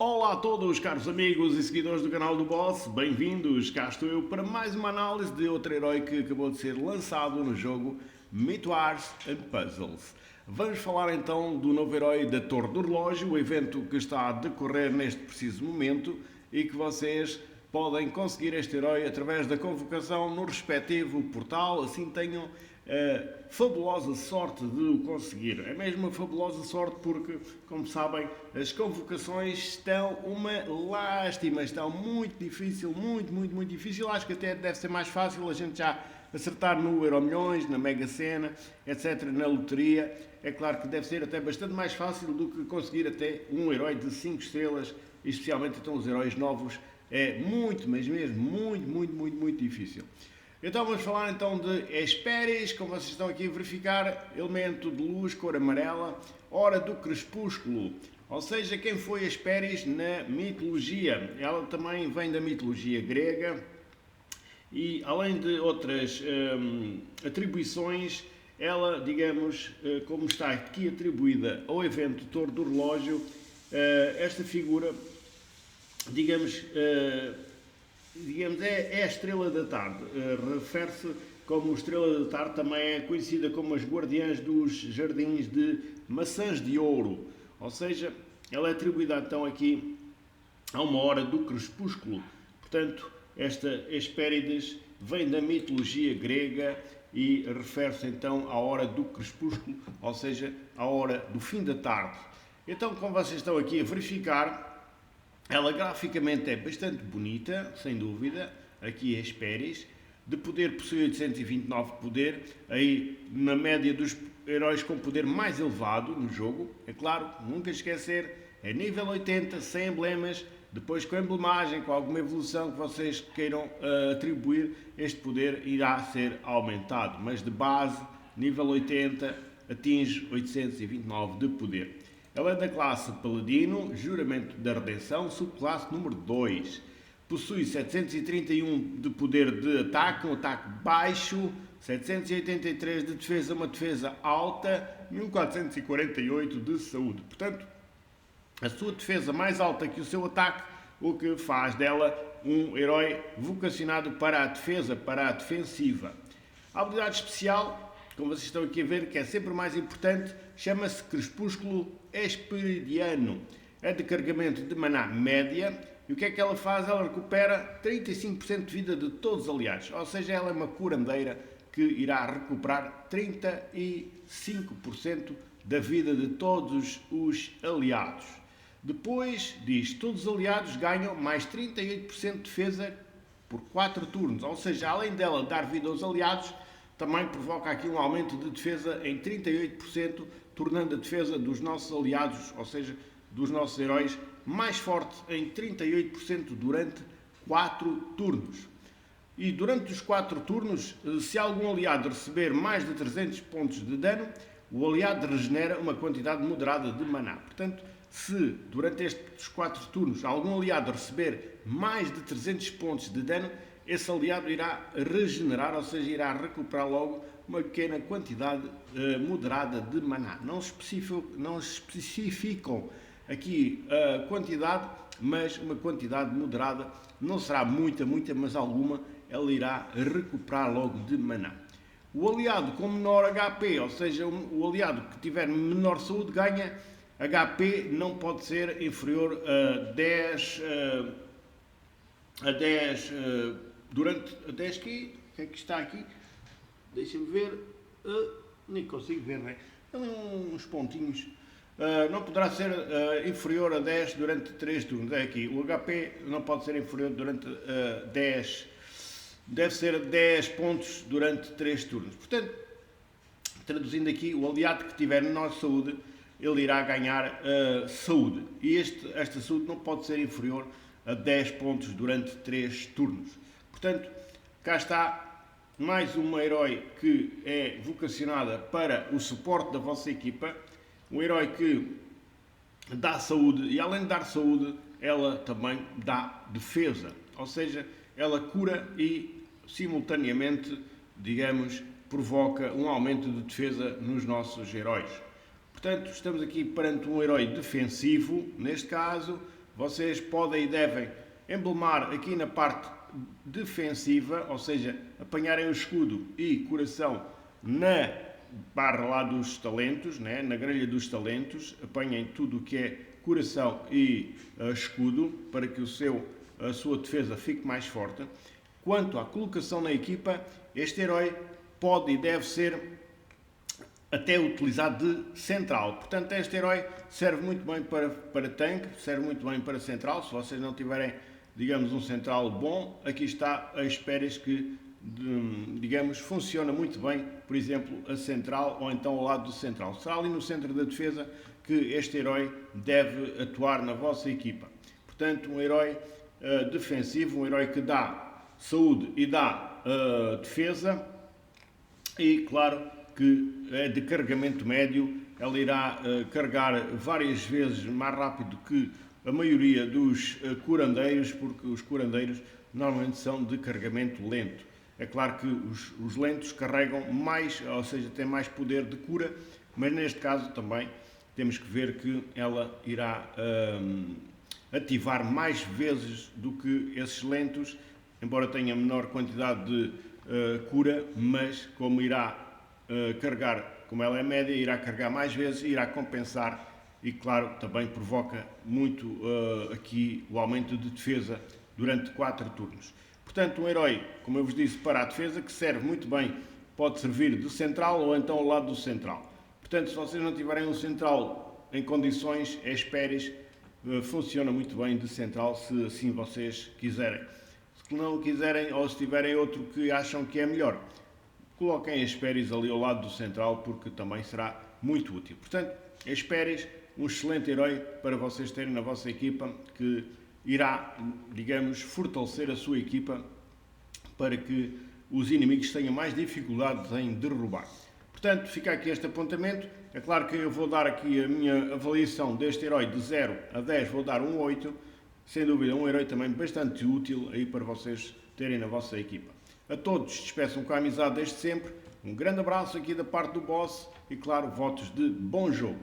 Olá a todos, caros amigos e seguidores do canal do Boss, bem-vindos, cá estou eu para mais uma análise de outro herói que acabou de ser lançado no jogo Myth Wars and Puzzles. Vamos falar então do novo herói da Torre do Relógio, o evento que está a decorrer neste preciso momento e que vocês podem conseguir este herói através da convocação no respectivo portal, assim tenham a fabulosa sorte de o conseguir. É mesmo uma fabulosa sorte porque, como sabem, as convocações estão uma lástima, estão muito difícil, muito difícil. Acho que até deve ser mais fácil a gente já acertar no Euromilhões, na Mega Sena, etc, na loteria. É claro que deve ser até bastante mais fácil do que conseguir até um herói de 5 estrelas, e especialmente então os heróis novos. É muito, mas mesmo muito difícil. Então vamos falar então de Hesperis, como vocês estão aqui a verificar, elemento de luz, cor amarela, hora do crepúsculo. Ou seja, quem foi Hesperis na mitologia? Ela também vem da mitologia grega e além de outras atribuições, ela, digamos, como está aqui atribuída ao evento Torre do Relógio, esta figura, digamos, é a estrela da tarde. Refere-se como estrela da tarde, também é conhecida como as guardiãs dos jardins de maçãs de ouro. Ou seja, ela é atribuída então aqui a uma hora do crepúsculo. Portanto, esta Hespérides vem da mitologia grega e refere-se então à hora do crepúsculo, ou seja, à hora do fim da tarde. Então, como vocês estão aqui a verificar, ela graficamente é bastante bonita, sem dúvida. Aqui é Hesperis. De poder possui 829 de poder, aí na média dos heróis com poder mais elevado no jogo. É claro, nunca esquecer, é nível 80, sem emblemas. Depois com a emblemagem, com alguma evolução que vocês queiram atribuir, este poder irá ser aumentado. Mas de base, nível 80, atinge 829 de poder. Ela é da classe Paladino, Juramento da Redenção, subclasse número 2. Possui 731 de poder de ataque, um ataque baixo, 783 de defesa, uma defesa alta, 1448 de saúde. Portanto, a sua defesa mais alta que o seu ataque, o que faz dela um herói vocacionado para a defesa, para a defensiva. A habilidade especial, como vocês estão aqui a ver, que é sempre mais importante, chama-se Crepúsculo Hesperidiano. É de carregamento de maná média. E o que é que ela faz? Ela recupera 35% de vida de todos os aliados. Ou seja, ela é uma curandeira que irá recuperar 35% da vida de todos os aliados. Depois diz, todos os aliados ganham mais 38% de defesa por 4 turnos. Ou seja, além dela dar vida aos aliados, também provoca aqui um aumento de defesa em 38%, tornando a defesa dos nossos aliados, ou seja, dos nossos heróis, mais forte em 38% durante 4 turnos. E durante os 4 turnos, se algum aliado receber mais de 300 pontos de dano, o aliado regenera uma quantidade moderada de maná. Portanto, se durante estes 4 turnos algum aliado receber mais de 300 pontos de dano, esse aliado irá regenerar, ou seja, irá recuperar logo uma pequena quantidade moderada de maná. Não especificam aqui a quantidade, mas uma quantidade moderada. Não será muita, mas alguma, ela irá recuperar logo de maná. O aliado com menor HP, ou seja, o aliado que tiver menor saúde, ganha HP, não pode ser inferior a 10... durante a 10 que é que está aqui? Deixa-me ver. Nem consigo ver, não é? Tem uns pontinhos. Não poderá ser inferior a 10 durante 3 turnos. É aqui. O HP não pode ser inferior durante 10. Deve ser 10 pontos durante 3 turnos. Portanto, traduzindo aqui, o aliado que tiver menor saúde, ele irá ganhar saúde. E esta saúde não pode ser inferior a 10 pontos durante 3 turnos. Portanto, cá está mais uma herói que é vocacionada para o suporte da vossa equipa. Um herói que dá saúde e, além de dar saúde, ela também dá defesa. Ou seja, ela cura e, simultaneamente, digamos, provoca um aumento de defesa nos nossos heróis. Portanto, estamos aqui perante um herói defensivo, neste caso, vocês podem e devem emblemar aqui na parte defensiva, ou seja, apanharem o escudo e coração na barra lá dos talentos, né? Na grelha dos talentos, apanhem tudo o que é coração e escudo para que a sua defesa fique mais forte. Quanto à colocação na equipa, este herói pode e deve ser até utilizado de central. Portanto, este herói serve muito bem para tanque, serve muito bem para central. Se vocês não tiverem, digamos, um central bom, aqui está a Hesperis que, digamos, funciona muito bem, por exemplo, a central ou então ao lado do central. Será ali no centro da defesa que este herói deve atuar na vossa equipa. Portanto, um herói defensivo, um herói que dá saúde e dá defesa e, claro, que é de carregamento médio. Ela irá carregar várias vezes mais rápido que a maioria dos curandeiros, porque os curandeiros normalmente são de carregamento lento. É claro que os lentos carregam mais, ou seja, têm mais poder de cura, mas neste caso também temos que ver que ela irá ativar mais vezes do que esses lentos, embora tenha menor quantidade de cura, mas como irá carregar, como ela é média, irá carregar mais vezes, irá compensar e, claro, também provoca muito aqui o aumento de defesa durante 4 turnos. Portanto, um herói, como eu vos disse, para a defesa, que serve muito bem, pode servir de central ou então ao lado do central. Portanto, se vocês não tiverem um central em condições, Hesperis funciona muito bem de central, se assim vocês quiserem. Se não quiserem, ou se tiverem outro que acham que é melhor, coloquem Hesperis ali ao lado do central, porque também será muito útil. Portanto, Hesperis, um excelente herói para vocês terem na vossa equipa, que irá, digamos, fortalecer a sua equipa para que os inimigos tenham mais dificuldades em derrubar. Portanto, fica aqui este apontamento. É claro que eu vou dar aqui a minha avaliação deste herói de 0 a 10, vou dar um 8. Sem dúvida, um herói também bastante útil aí para vocês terem na vossa equipa. A todos, despeçam com a amizade desde sempre. Um grande abraço aqui da parte do boss e, claro, votos de bom jogo.